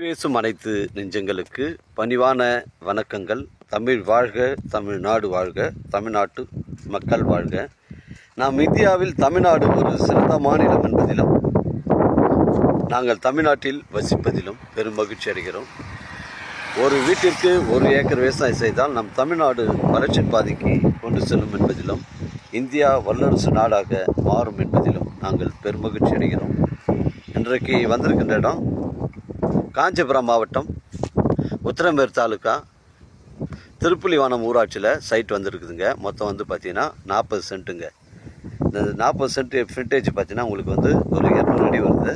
பேசும் அனைத்து நெஞ்சங்களுக்கு பணிவான வணக்கங்கள். தமிழ் வாழ்க, தமிழ்நாடு வாழ்க, தமிழ்நாட்டு மக்கள் வாழ்க. நாம் இந்தியாவில் தமிழ்நாடு ஒரு சிறந்த மாநிலம் என்பதிலும் நாங்கள் தமிழ்நாட்டில் வசிப்பதிலும் பெரும் மகிழ்ச்சி அடைகிறோம். ஒரு வீட்டிற்கு 1 ஏக்கர் விவசாயம் செய்தால் நம் தமிழ்நாடு வளர்ச்சி பாதைக்கு கொண்டு செல்லும் என்பதிலும் இந்தியா வல்லரசு நாடாக மாறும் என்பதிலும் நாங்கள் பெருமகிழ்ச்சி அடைகிறோம். இன்றைக்கு வந்திருக்கின்ற இடம் காஞ்சிபுரம் மாவட்டம் உத்திரமேர் தாலுக்கா திருப்புலிவானம் ஊராட்சியில் சைட் வந்துருக்குதுங்க. மொத்தம் வந்து பார்த்திங்கன்னா 40 சென்ட்டுங்க. இந்த 40 சென்ட் ஃப்ரண்டேஜ் பார்த்திங்கன்னா உங்களுக்கு வந்து ஒரு 200 அடி வருது.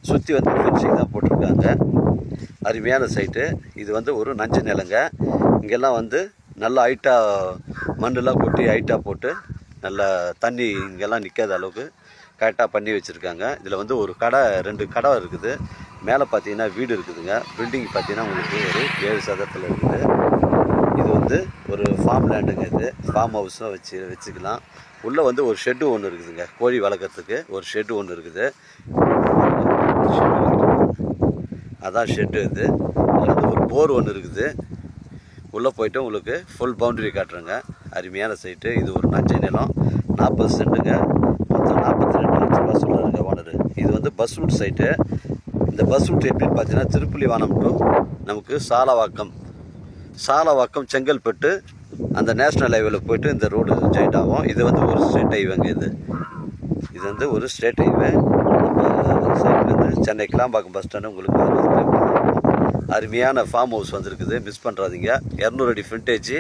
சுற்றி வந்து ஃபென்சிங் தான் போட்டிருக்காங்க. அருமையான சைட்டு. இது வந்து ஒரு நஞ்சு நிலங்க. இங்கெல்லாம் வந்து நல்லா ஹைட்டாக மண்ணெல்லாம் கொட்டி ஹைட்டாக போட்டு நல்லா தண்ணி இங்கெல்லாம் நிற்காத அளவுக்கு கரெக்டாக பண்ணி வச்சுருக்காங்க. இதில் வந்து ஒரு கடை 2 கடை இருக்குது. மேலே பார்த்தீங்கன்னா வீடு இருக்குதுங்க. பில்டிங் பார்த்தீங்கன்னா உங்களுக்கு ஒரு 7 சதுரத்தில் இருக்குது. இது வந்து ஒரு ஃபார்ம் லேண்டுங்க. இது ஃபார்ம் ஹவுஸாக வச்சுக்கலாம். உள்ளே வந்து ஒரு ஷெட்டு ஒன்று இருக்குதுங்க. கோழி வளர்க்குறதுக்கு ஒரு ஷெட்டு ஒன்று இருக்குது. அதான் ஷெட்டு. இது வந்து ஒரு போர் ஒன்று இருக்குது. உள்ளே போய்ட்டு உங்களுக்கு ஃபுல் பவுண்டரி காட்டுறேங்க. அருமையான சைட்டு. இது ஒரு நஞ்சை நிலம். 40 சென்ட்டுங்க. மொத்தம் 42 லட்ச ரூபா சொல்கிறாருங்க ஓனரு. இது வந்து பஸ் ரூட் சைட்டு. இந்த பஸ் ரூட் எப்படின்னு பார்த்தீங்கன்னா திருப்புலிவானம் டு நமக்கு சாலவாக்கம் செங்கல்பட்டு அந்த நேஷ்னல் ஹைவேல போய்ட்டு இந்த ரோடு ஜாயிண்ட் ஆகும். இது வந்து ஒரு ஸ்ட்ரெயிட் ஹைவேங்க. இது வந்து ஒரு ஸ்ட்ரெயிட் ஹைவே. சைட்லேருந்து சென்னை கிளாம்பாக்கம் பஸ் ஸ்டாண்டு உங்களுக்கு 60 கிலோமீட்டர். அருமையான ஃபார்ம் ஹவுஸ் வந்துருக்குது. மிஸ் பண்ணுறாதீங்க. 200 அடி ஃப்ரண்டேஜ்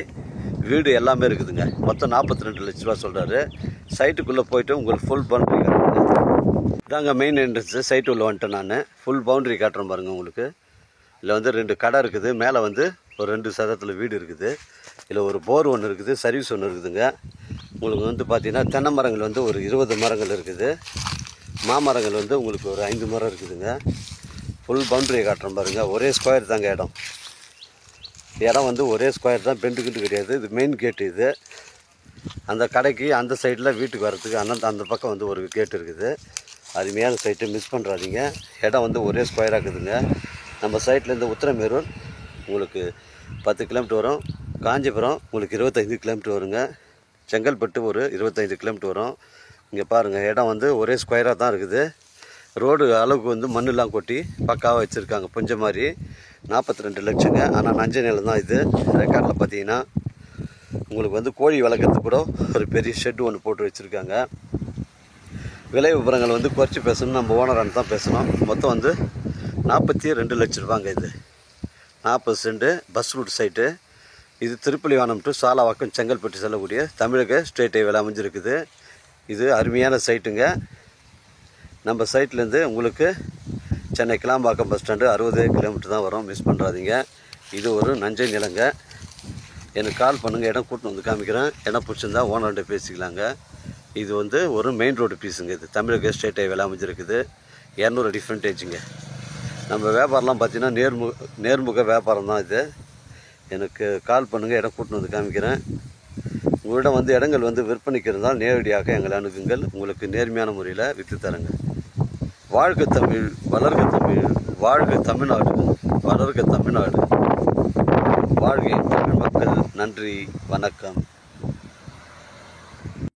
வீடு எல்லாமே இருக்குதுங்க. மொத்தம் 42 லட்ச ரூபா சொல்கிறாரு. சைட்டுக்குள்ளே போய்ட்டு உங்களுக்கு ஃபுல் பவுண்டரி காட்டுறேங்க. இதாங்க மெயின் என்ட்ரன்ஸு. சைட்டு உள்ள வந்துட்டேன் நான். ஃபுல் பவுண்டரி காட்டுறேன் பாருங்கள் உங்களுக்கு. இதில் வந்து 2 கடை இருக்குது. மேலே வந்து ஒரு 2 சதுரத்தில் வீடு இருக்குது. இதில் ஒரு போர் ஒன்று இருக்குது. சர்வீஸ் ஒன்று இருக்குதுங்க. உங்களுக்கு வந்து பார்த்திங்கன்னா தென்னை மரங்கள் வந்து ஒரு 20 மரங்கள் இருக்குது. மாமரங்கள் வந்து உங்களுக்கு ஒரு 5 மரம் இருக்குதுங்க. ஃபுல் பவுண்டரியை காட்டுறேன் பாருங்கள். ஒரே ஸ்கொயர் தாங்க இடம் வந்து ஒரே ஸ்கொயர் தான். பெண்டுக்கிட்டு கிடையாது. இது மெயின் கேட்டு. இது அந்த கடைக்கு அந்த சைடில் வீட்டுக்கு வர்றதுக்கு அந்த பக்கம் வந்து ஒரு கேட் இருக்குது. அருமையான சைட்டு. மிஸ் பண்ணுறாதீங்க. இடம் வந்து ஒரே ஸ்கொயராக இருக்குதுங்க. நம்ம சைட்லேருந்து உத்திரமேரூர் உங்களுக்கு 10 கிலோமீட்டர் வரும். காஞ்சிபுரம் உங்களுக்கு 25 கிலோமீட்டர் வருங்க. செங்கல்பட்டு ஒரு 25 கிலோமீட்டர் வரும். இங்கே பாருங்கள், இடம் வந்து ஒரே ஸ்கொயராக தான் இருக்குது. ரோடு அளவுக்கு வந்து மண்ணெலாம் கொட்டி பக்காவாக வச்சுருக்காங்க. புஞ்ச மாதிரி. 42 லட்சங்க. ஆனால் நஞ்சை நிலம் தான் இது. ரெக்கார்டில் பார்த்தீங்கன்னா உங்களுக்கு வந்து கோழி வளர்க்குறதுக்கு கூட ஒரு பெரிய ஷெட்டு ஒன்று போட்டு வச்சுருக்காங்க. விலை விவரங்கள் வந்து குறைச்சி பேசணும். நம்ம ஓனரான தான் பேசணும். மொத்தம் வந்து 42 லட்ச ரூபாங்க. இது 40 சென்ட்டு பஸ் ரூட் சைட்டு. இது திருப்புலிவானம் டு சாலவாக்கம் செங்கல்பட்டு செல்லக்கூடிய தமிழக ஸ்டேட் ஹைவேல அமைஞ்சிருக்குது. இது அருமையான சைட்டுங்க. நம்ம சைட்லேருந்து உங்களுக்கு Chennai Kilambakkam bus stand 60 kilometre தான் வரும். மிஸ் பண்ணுறாதீங்க. இது ஒரு நஞ்சை நிலங்க. எனக்கு கால் பண்ணுங்கள். இடம் கூட்டின்னு வந்து காமிக்கிறேன். இடம் பிடிச்சிருந்தா ஓனர்கிட்ட பேசிக்கலாங்க. இது வந்து ஒரு மெயின் ரோடு பீஸுங்க. இது தமிழக ஸ்டேட் ஹைவேல அமைஞ்சிருக்குது. 200 அடி ஃப்ரண்டேஜுங்க. நம்ம வியாபாரம்லாம் பார்த்தீங்கன்னா நேர்முக வியாபாரம் தான் இது. எனக்கு கால் பண்ணுங்கள். இடம் கூட்டின்னு வந்து காமிக்கிறேன். உங்களிடம் வந்து இடங்கள் வந்து விற்பனைக்கு இருந்தால் நேரடியாக எங்களை அணுகுங்கள். உங்களுக்கு நேர்மையான முறையில் விற்று தரங்க. வாழ்க தமிழ், வளர்க தமிழ், வாழ்க தமிழ்நாடு, வளர்க தமிழ்நாடு, வாழ்க தமிழ் மக்கள். நன்றி, வணக்கம்.